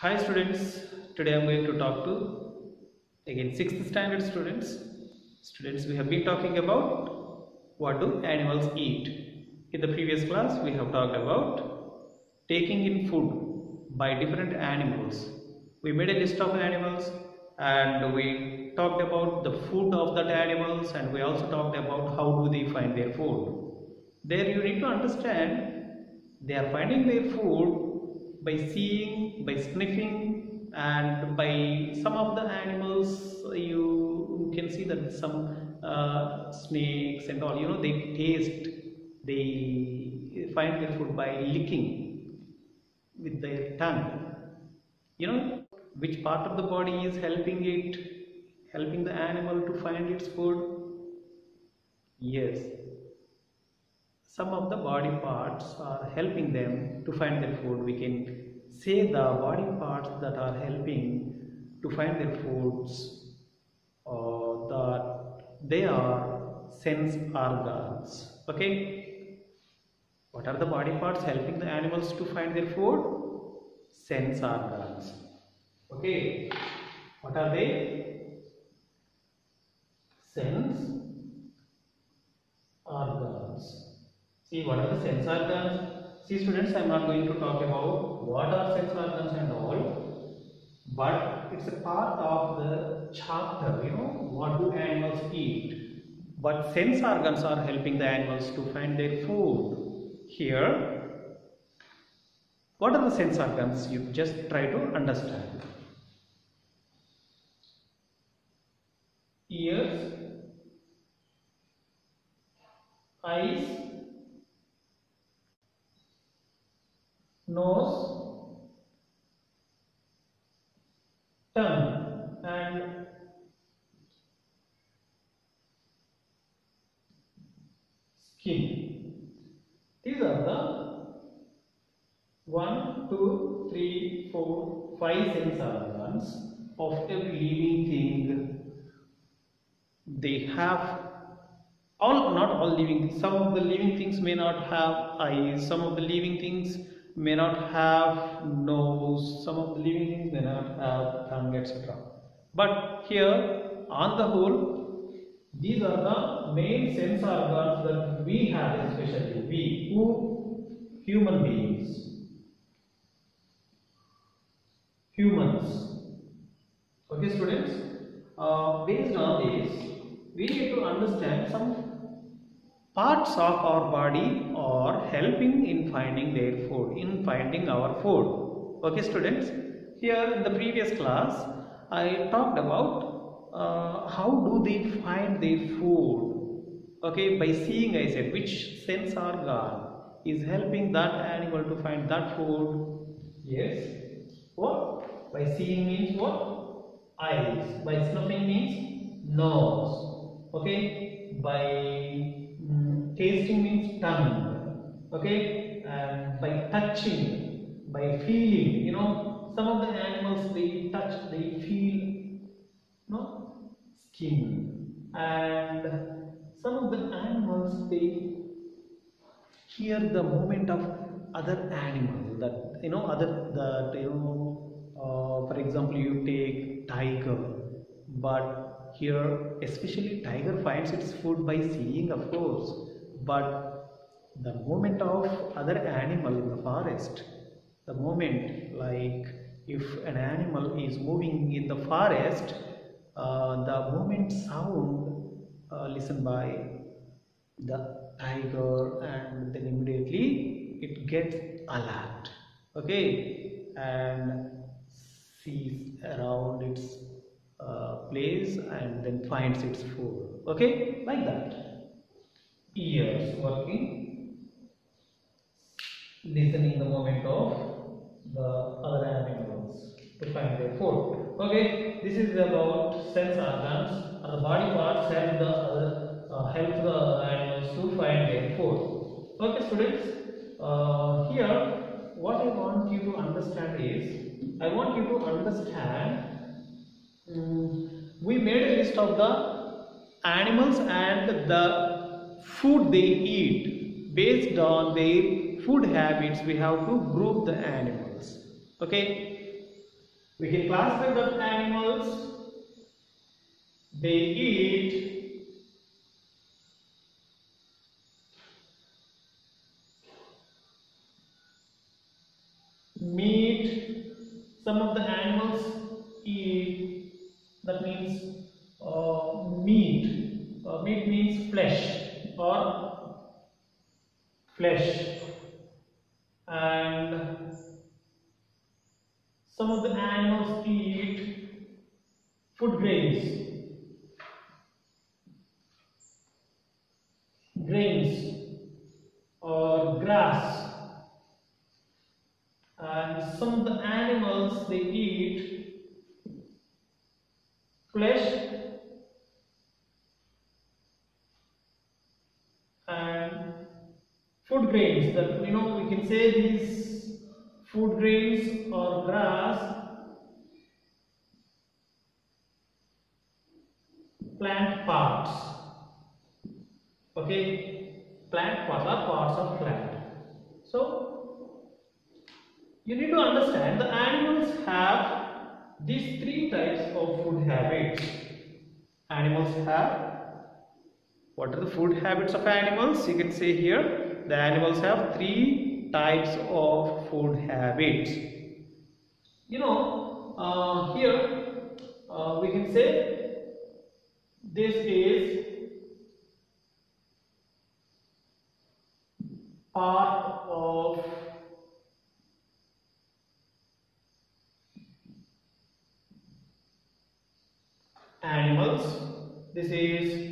Hi students, today I am going to talk to again 6th standard students. Students, we have been talking about what do animals eat. In the previous class we have talked about taking in food by different animals. We made a list of animals and we talked about the food of that animals, and we also talked about how do they find their food. There you need to understand they are finding their food by seeing, by sniffing, and by some of the animals you can see that some snakes and all, they taste, they find their food by licking with their tongue. Which part of the body is helping the animal to find its food? Yes, some of the body parts are helping them to find their food. We can say the body parts that are helping to find their foods, that they are sense organs. Okay, what are the body parts helping the animals to find their food? Sense organs. Okay, what are they? Sense organs. See, what are the sense organs? See students, I am not going to talk about what are sense organs and all, but it's a part of the chapter, what do animals eat. But sense organs are helping the animals to find their food. Here, what are the sense organs? You just try to understand. Ears, eyes, nose, tongue, and skin. These are the 1, 2, 3, 4, 5 sense organs of every living thing. They have not all living. Some of the living things may not have eyes. Some of the living things may not have nose. Some of the living things may not have tongue, etc. But here, on the whole, these are the main sense organs that we have, especially we, human beings, humans. Okay, students. Based on this, we need to understand some parts of our body are helping in finding their food, in finding our food. Okay, students. Here in the previous class, I talked about how do they find their food. Okay, by seeing, I said, which sense organ is helping that animal to find that food? Yes. What? By seeing means what? Eyes. By snuffing means nose. Okay. By tasting means tongue. Okay. And by touching, by feeling, some of the animals, they touch, they feel, skin. And some of the animals, they hear the movement of other animals, that for example, you take tiger, but here especially tiger finds its food by seeing, of course, but the movement of other animal in the forest, the movement, like if an animal is moving in the forest, the movement sound listened by the tiger, and then immediately it gets alert. Okay, and sees around its place and then finds its food. Okay, like that. Ears working, listening the movement of the other animals to find their food. Okay, this is about sense organs. The body parts help the animals to find their food. Okay, students. Here, what I want you to understand is, I want you to understand. We made a list of the animals and the food they eat. Based on their food habits, we have to group the animals. Okay, We can classify the animals. They eat meat. Some of the animals eat, that means meat. Meat means flesh or flesh. And some of the animals eat food grains or grass. And some of the animals, they eat flesh and food grains. That we can say these food grains or grass, plant parts. Okay, plant parts are parts of plant. So you need to understand the animals have these three types of food habits. Animals have, what are the food habits of animals? You can say here the animals have three types of food habits. Here we can say this is part of animals. This is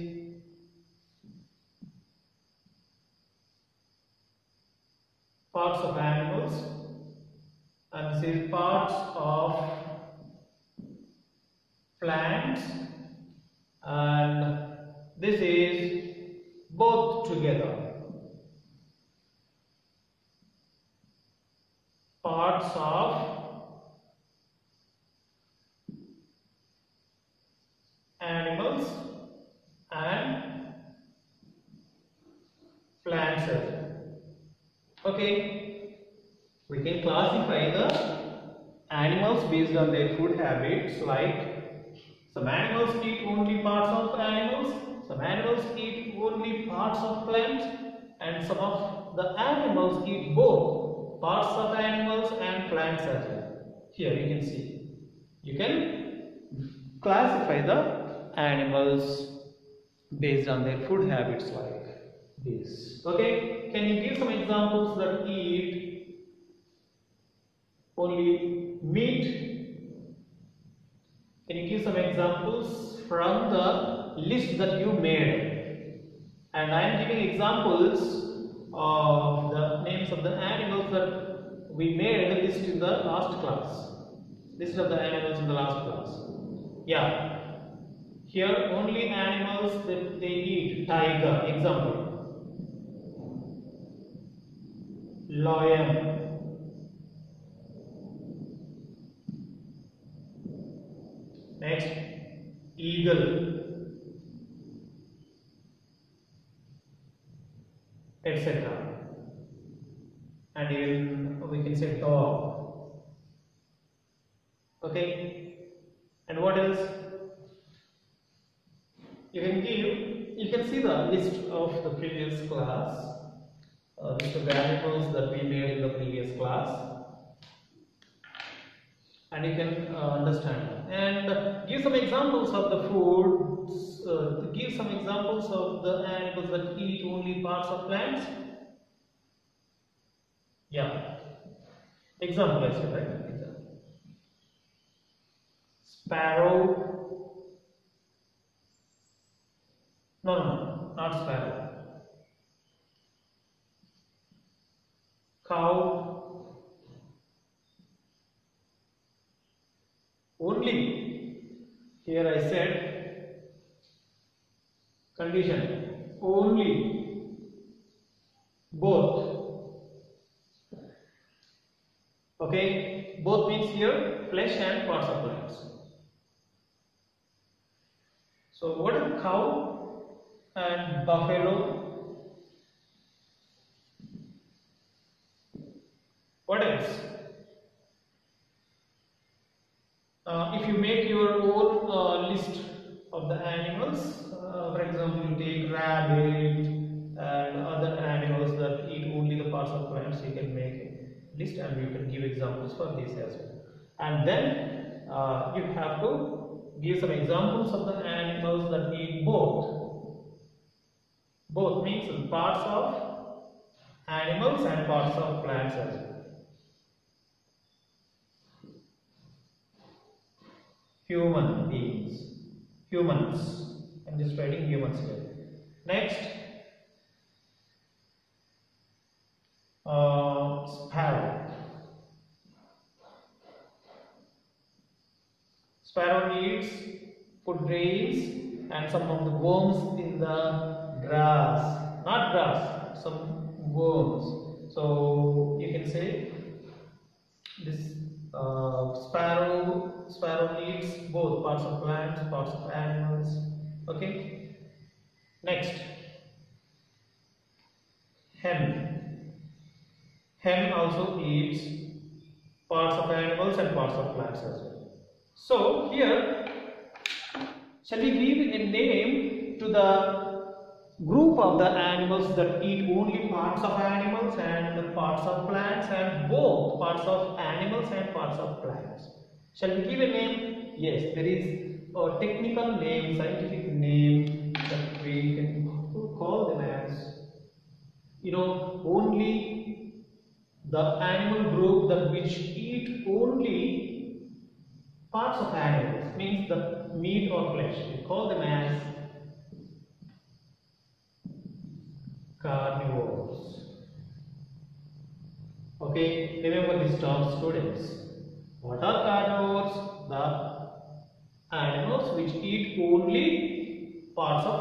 parts of animals, and this is parts of plants, and this is both together. Parts of animals and plants. Okay, we can classify the animals based on their food habits. Like some animals eat only parts of animals, some animals eat only parts of plants, and some of the animals eat both parts of animals and plants as well. Here you can see, you can classify the animals based on their food habits like this. Okay, can you give some examples that eat only meat? Can you give some examples from the list that you made? And I am giving examples of the names of the animals that we made a list in the last class. List of the animals in the last class. Yeah. Here only animals that they eat. Tiger, example. Lion. Next, eagle, etc. And even we can say dog. Okay. And what else? You can see the list of the previous class, list of animals that we made in the previous class, and you can understand and give some examples of the foods, give some examples of the animals that eat only parts of plants. Yeah, example I said, right? Example. Sparrow. No, not sparrow. Cow. Only, here I said condition, only, both. Okay, both means here flesh and parts of plants. So what is cow and buffalo? What else? if you make your own list of the animals, for example, you take rabbit and other animals that eat only the parts of plants, you can make a list and you can give examples for this as well. And then you have to give some examples of the animals that eat both. Both means parts of animals and parts of plants as well. Human beings, humans. I'm just writing humans here. Next, sparrow. Sparrow eats food grains and some of the worms in the grass. Not grass, some worms. So you can say this sparrow eats both parts of plants, parts of animals. Okay. Next, hen. Hen also eats parts of animals and parts of plants as well. So here, shall we give a name to the group of the animals that eat only parts of animals and parts of plants, and both parts of animals and parts of plants? Shall we give a name? Yes, there is a technical name, scientific name that we can call them as, only the animal group that which eat only parts of animals, means the meat or flesh. We call them as carnivores. Okay, remember this term, students. What are carnivores? The animals which eat only parts of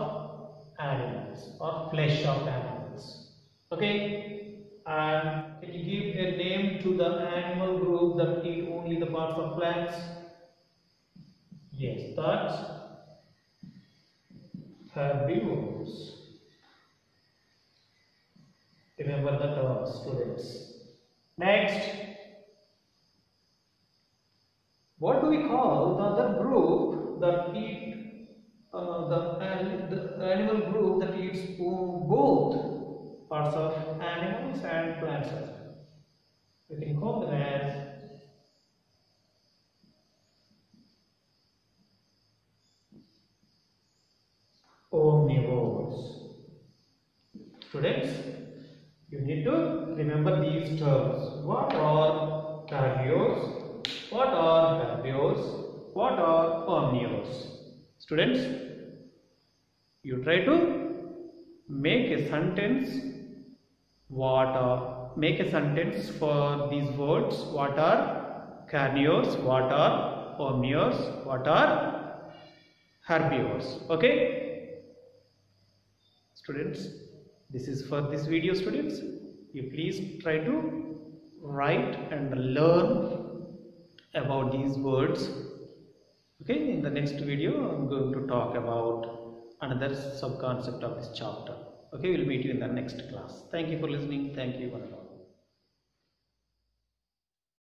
animals or flesh of animals. Okay, and can you give a name to the animal group that eat only the parts of plants? Yes, that's herbivores. Remember the term, students. Next, what do we call the other group that eat the animal group that eats both parts of animals and plants as well? We can call them as omnivores. Students, you need to remember these terms. What are carnivores? What are herbivores? What are omnivores? Students, you try to make a sentence. Make a sentence for these words. What are carnivores? What are omnivores? What are herbivores? Okay, students, this is for this video. Students, you please try to write and learn about these words. Okay, in the next video I'm going to talk about another sub concept of this chapter. Okay, we'll meet you in the next class. Thank you for listening. Thank you one and all.